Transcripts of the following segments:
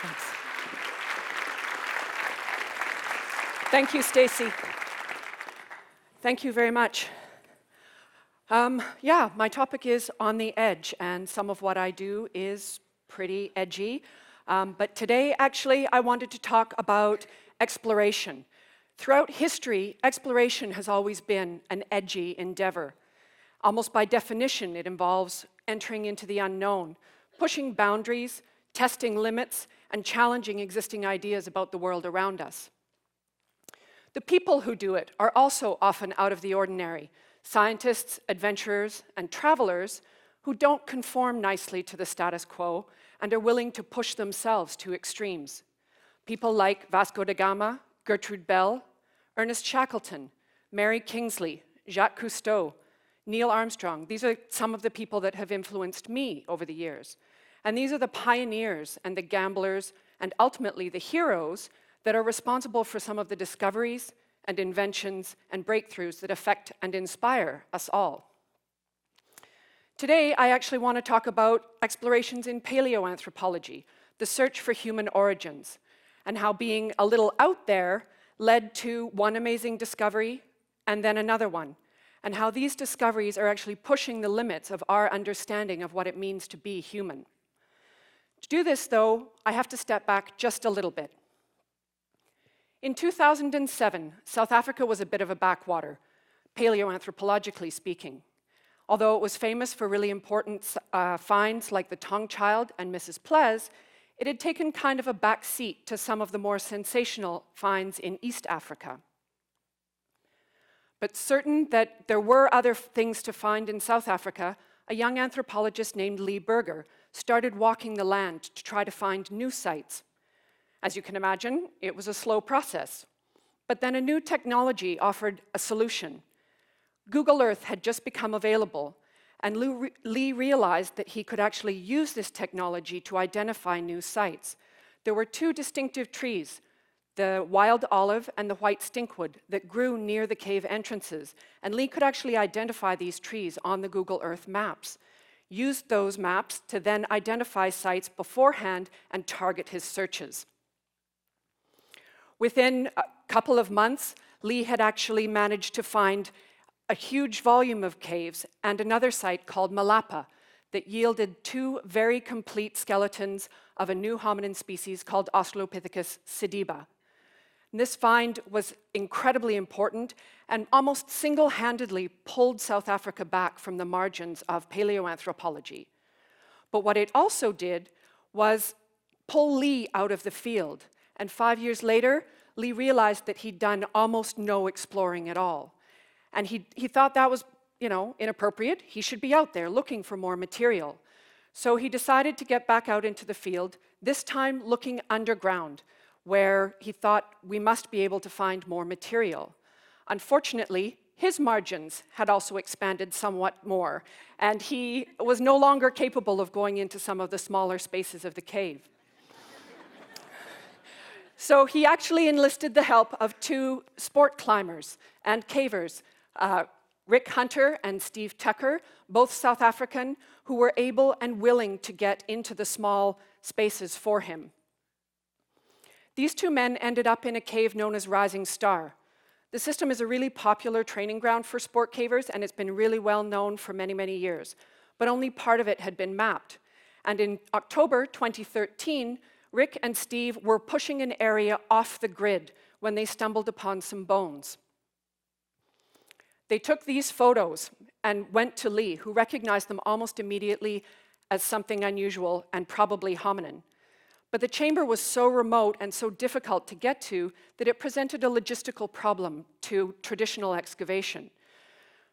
Thanks. Thank you, Stacy. Thank you very much. My topic is on the edge, and some of what I do is pretty edgy. But today, actually, I wanted to talk about exploration. Throughout history, exploration has always been an edgy endeavor. Almost by definition, it involves entering into the unknown, pushing boundaries, testing limits, and challenging existing ideas about the world around us. The people who do it are also often out of the ordinary, scientists, adventurers, and travelers who don't conform nicely to the status quo and are willing to push themselves to extremes. People like Vasco da Gama, Gertrude Bell, Ernest Shackleton, Mary Kingsley, Jacques Cousteau, Neil Armstrong. These are some of the people that have influenced me over the years. And these are the pioneers and the gamblers and ultimately the heroes that are responsible for some of the discoveries and inventions and breakthroughs that affect and inspire us all. Today, I actually want to talk about explorations in paleoanthropology, the search for human origins, and how being a little out there led to one amazing discovery and then another one, and how these discoveries are actually pushing the limits of our understanding of what it means to be human. To do this, though, I have to step back just a little bit. In 2007, South Africa was a bit of a backwater, paleoanthropologically speaking. Although it was famous for really important finds like the Tongue Child and Mrs. Plez, it had taken kind of a back seat to some of the more sensational finds in East Africa. But certain that there were other things to find in South Africa, a young anthropologist named Lee Berger started walking the land to try to find new sites. As you can imagine, it was a slow process. But then a new technology offered a solution. Google Earth had just become available, and Lee realized that he could actually use this technology to identify new sites. There were two distinctive trees, the wild olive and the white stinkwood, that grew near the cave entrances, and Lee could actually identify these trees on the Google Earth maps, used those maps to then identify sites beforehand and target his searches. Within a couple of months, Lee had actually managed to find a huge volume of caves and another site called Malapa that yielded two very complete skeletons of a new hominin species called Australopithecus sediba. And this find was incredibly important and almost single-handedly pulled South Africa back from the margins of paleoanthropology. But what it also did was pull Lee out of the field. And 5 years later, Lee realized that he'd done almost no exploring at all. And he thought that was, inappropriate. He should be out there looking for more material. So he decided to get back out into the field, this time looking underground, where he thought we must be able to find more material. Unfortunately, his margins had also expanded somewhat more, and he was no longer capable of going into some of the smaller spaces of the cave. So he actually enlisted the help of two sport climbers and cavers, Rick Hunter and Steve Tucker, both South African, who were able and willing to get into the small spaces for him. These two men ended up in a cave known as Rising Star. The system is a really popular training ground for sport cavers, and it's been really well known for many, many years. But only part of it had been mapped. And in October 2013, Rick and Steve were pushing an area off the grid when they stumbled upon some bones. They took these photos and went to Lee, who recognized them almost immediately as something unusual and probably hominin. But the chamber was so remote and so difficult to get to that it presented a logistical problem to traditional excavation.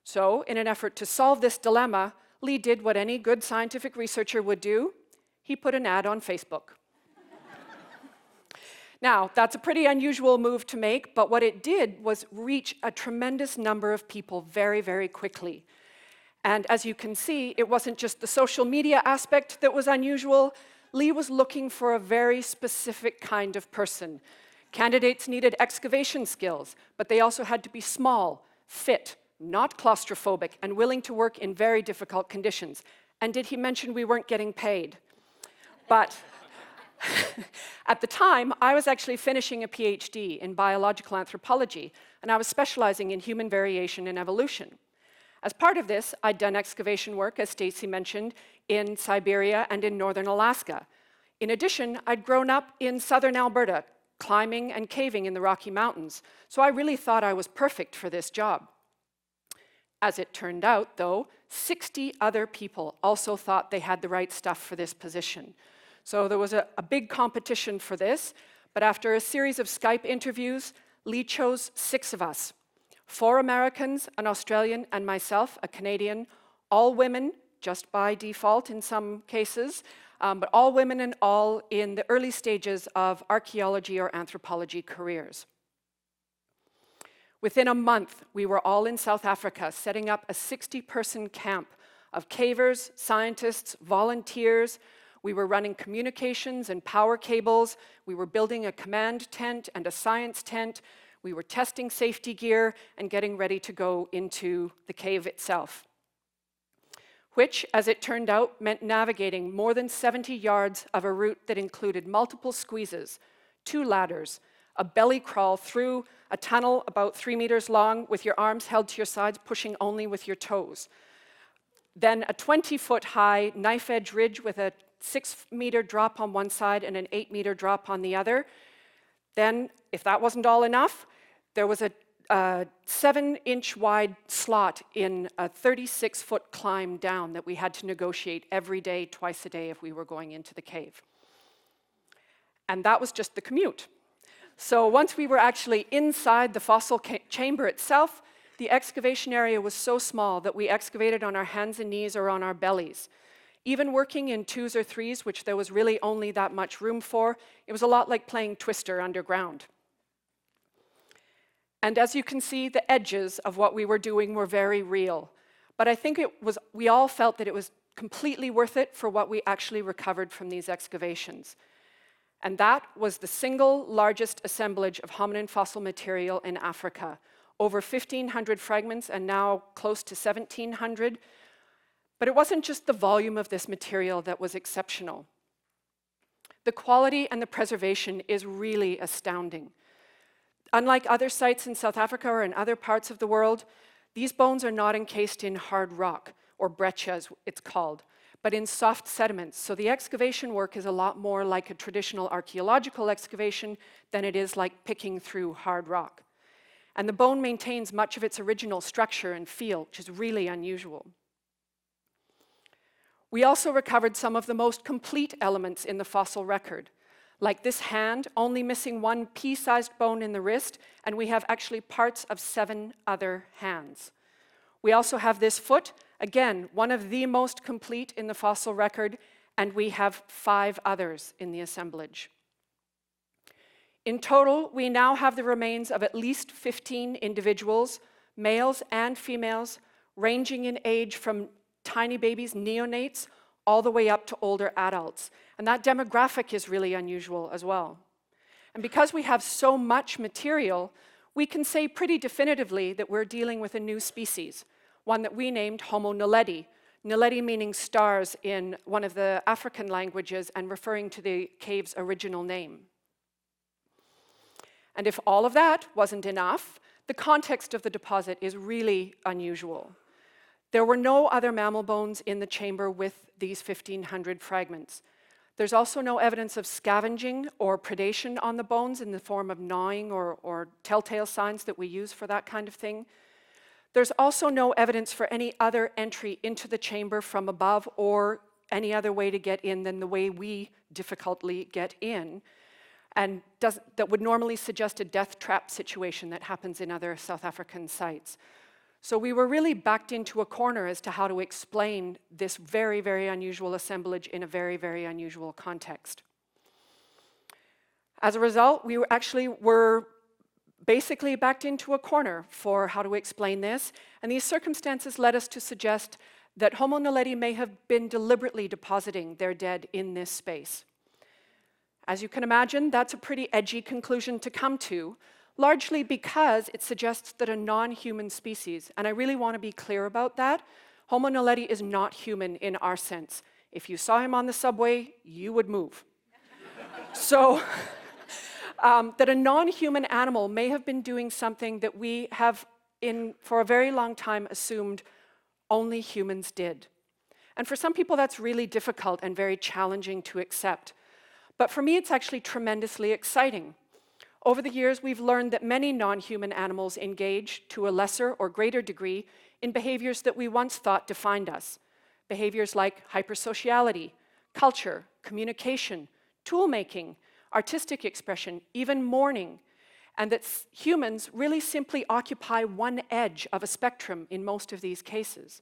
So, in an effort to solve this dilemma, Lee did what any good scientific researcher would do. He put an ad on Facebook. Now, that's a pretty unusual move to make, but what it did was reach a tremendous number of people very, very quickly. And as you can see, it wasn't just the social media aspect that was unusual. Lee was looking for a very specific kind of person. Candidates needed excavation skills, but they also had to be small, fit, not claustrophobic, and willing to work in very difficult conditions. And did he mention we weren't getting paid? But At the time, I was actually finishing a PhD in biological anthropology, and I was specializing in human variation and evolution. As part of this, I'd done excavation work, as Stacy mentioned, in Siberia and in northern Alaska. In addition, I'd grown up in southern Alberta, climbing and caving in the Rocky Mountains, so I really thought I was perfect for this job. As it turned out, though, 60 other people also thought they had the right stuff for this position. So there was a big competition for this, but after a series of Skype interviews, Lee chose 6 of us. 4 Americans, an Australian, and myself, a Canadian, all women, just by default in some cases, but all women and all in the early stages of archaeology or anthropology careers. Within a month, we were all in South Africa, setting up a 60-person camp of cavers, scientists, volunteers. We were running communications and power cables. We were building a command tent and a science tent. We were testing safety gear and getting ready to go into the cave itself, which, as it turned out, meant navigating more than 70 yards of a route that included multiple squeezes, 2 ladders, a belly crawl through a tunnel about 3 meters long with your arms held to your sides, pushing only with your toes. Then a 20-foot high knife edge ridge with a 6-meter drop on one side and an 8-meter drop on the other. Then, if that wasn't all enough, there was a 7-inch wide slot in a 36-foot climb down that we had to negotiate every day, twice a day, if we were going into the cave. And that was just the commute. So once we were actually inside the fossil chamber itself, the excavation area was so small that we excavated on our hands and knees or on our bellies. Even working in 2s or 3s, which there was really only that much room for, it was a lot like playing Twister underground. And as you can see, the edges of what we were doing were very real. But I think we all felt that it was completely worth it for what we actually recovered from these excavations. And that was the single largest assemblage of hominin fossil material in Africa. Over 1,500 fragments and now close to 1,700. But it wasn't just the volume of this material that was exceptional. The quality and the preservation is really astounding. Unlike other sites in South Africa or in other parts of the world, these bones are not encased in hard rock, or breccia as it's called, but in soft sediments. So the excavation work is a lot more like a traditional archeological excavation than it is like picking through hard rock. And the bone maintains much of its original structure and feel, which is really unusual. We also recovered some of the most complete elements in the fossil record, like this hand, only missing 1 pea-sized bone in the wrist, and we have actually parts of 7 other hands. We also have this foot, again, one of the most complete in the fossil record, and we have 5 others in the assemblage. In total, we now have the remains of at least 15 individuals, males and females, ranging in age from tiny babies, neonates, all the way up to older adults. And that demographic is really unusual as well. And because we have so much material, we can say pretty definitively that we're dealing with a new species, one that we named Homo naledi. Naledi meaning stars in one of the African languages and referring to the cave's original name. And if all of that wasn't enough, the context of the deposit is really unusual. There were no other mammal bones in the chamber with these 1,500 fragments. There's also no evidence of scavenging or predation on the bones in the form of gnawing or telltale signs that we use for that kind of thing. There's also no evidence for any other entry into the chamber from above or any other way to get in than the way we difficultly get in, and that would normally suggest a death trap situation that happens in other South African sites. So we were really backed into a corner as to how to explain this very, very unusual assemblage in a very, very unusual context. As a result, we were basically backed into a corner for how to explain this, and these circumstances led us to suggest that Homo naledi may have been deliberately depositing their dead in this space. As you can imagine, that's a pretty edgy conclusion to come to, largely because it suggests that a non-human species, and I really want to be clear about that, Homo naledi is not human in our sense. If you saw him on the subway, you would move. So that a non-human animal may have been doing something that we have for a very long time assumed only humans did. And for some people that's really difficult and very challenging to accept. But for me it's actually tremendously exciting. Over the years we've learned that many non-human animals engage to a lesser or greater degree in behaviors that we once thought defined us. Behaviors like hypersociality, culture, communication, tool-making, artistic expression, even mourning, and that humans really simply occupy one edge of a spectrum in most of these cases.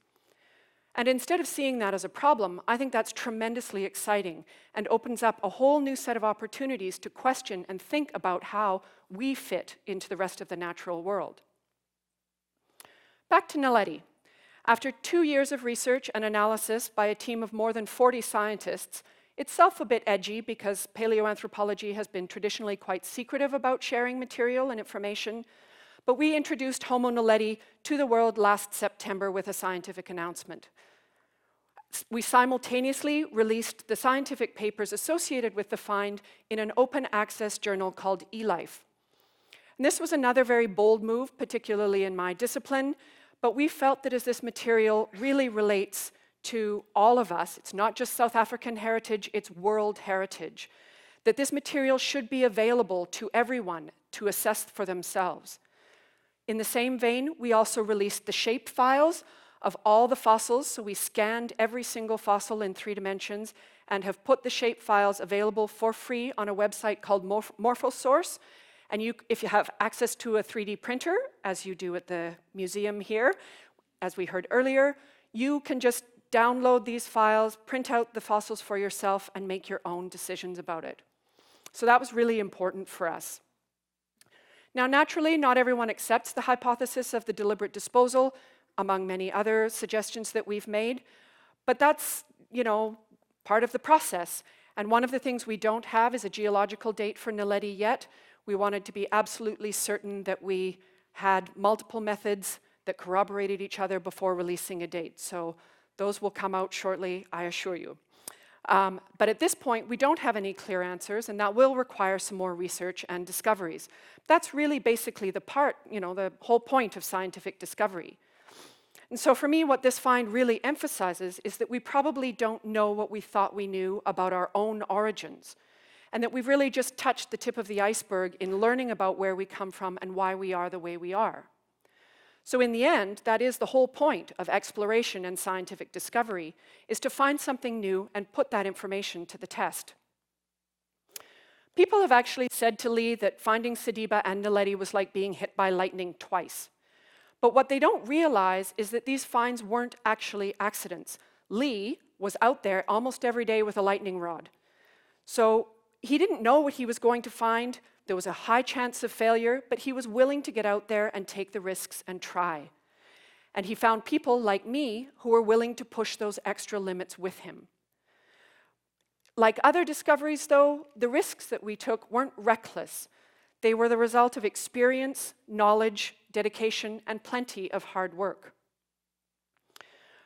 And instead of seeing that as a problem, I think that's tremendously exciting and opens up a whole new set of opportunities to question and think about how we fit into the rest of the natural world. Back to naledi. After 2 years of research and analysis by a team of more than 40 scientists, itself a bit edgy because paleoanthropology has been traditionally quite secretive about sharing material and information, but we introduced Homo naledi to the world last September with a scientific announcement. We simultaneously released the scientific papers associated with the find in an open access journal called eLife. And this was another very bold move, particularly in my discipline, but we felt that as this material really relates to all of us, it's not just South African heritage, it's world heritage, that this material should be available to everyone to assess for themselves. In the same vein, we also released the shape files of all the fossils, so we scanned every single fossil in 3 dimensions and have put the shape files available for free on a website called Morphosource. And if you have access to a 3D printer, as you do at the museum here, as we heard earlier, you can just download these files, print out the fossils for yourself, and make your own decisions about it. So that was really important for us. Now, naturally, not everyone accepts the hypothesis of the deliberate disposal, among many other suggestions that we've made, but that's, part of the process. And one of the things we don't have is a geological date for naledi yet. We wanted to be absolutely certain that we had multiple methods that corroborated each other before releasing a date. So those will come out shortly, I assure you. But at this point, we don't have any clear answers, and that will require some more research and discoveries. That's really basically the whole point of scientific discovery. And so for me, what this find really emphasizes is that we probably don't know what we thought we knew about our own origins, and that we've really just touched the tip of the iceberg in learning about where we come from and why we are the way we are. So in the end, that is the whole point of exploration and scientific discovery, is to find something new and put that information to the test. People have actually said to Lee that finding Sediba and naledi was like being hit by lightning twice. But what they don't realize is that these finds weren't actually accidents. Lee was out there almost every day with a lightning rod. So he didn't know what he was going to find. There was a high chance of failure, but he was willing to get out there and take the risks and try. And he found people like me who were willing to push those extra limits with him. Like other discoveries, though, the risks that we took weren't reckless. They were the result of experience, knowledge, dedication, and plenty of hard work.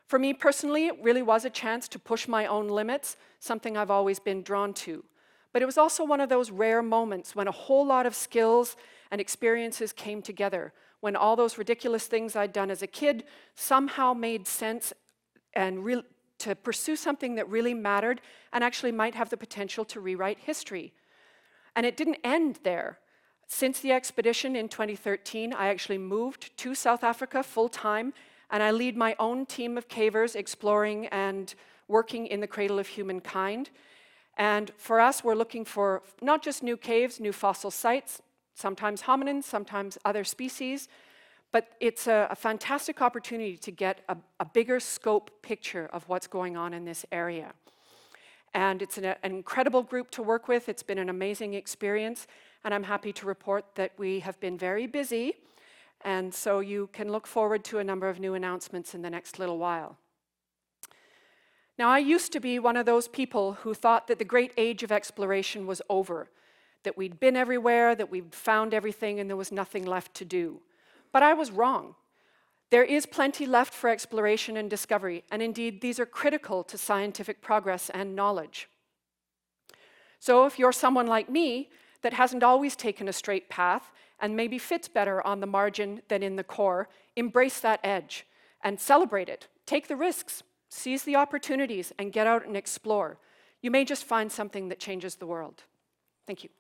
For me personally, it really was a chance to push my own limits, something I've always been drawn to. But it was also one of those rare moments when a whole lot of skills and experiences came together, when all those ridiculous things I'd done as a kid somehow made sense and to pursue something that really mattered and actually might have the potential to rewrite history. And it didn't end there. Since the expedition in 2013, I actually moved to South Africa full-time, and I lead my own team of cavers exploring and working in the cradle of humankind. And for us, we're looking for not just new caves, new fossil sites, sometimes hominins, sometimes other species, but it's a fantastic opportunity to get a bigger scope picture of what's going on in this area. And it's an incredible group to work with. It's been an amazing experience, and I'm happy to report that we have been very busy, and so you can look forward to a number of new announcements in the next little while. Now, I used to be one of those people who thought that the great age of exploration was over, that we'd been everywhere, that we'd found everything, and there was nothing left to do. But I was wrong. There is plenty left for exploration and discovery, and indeed, these are critical to scientific progress and knowledge. So if you're someone like me that hasn't always taken a straight path and maybe fits better on the margin than in the core, embrace that edge and celebrate it. Take the risks, seize the opportunities, and get out and explore. You may just find something that changes the world. Thank you.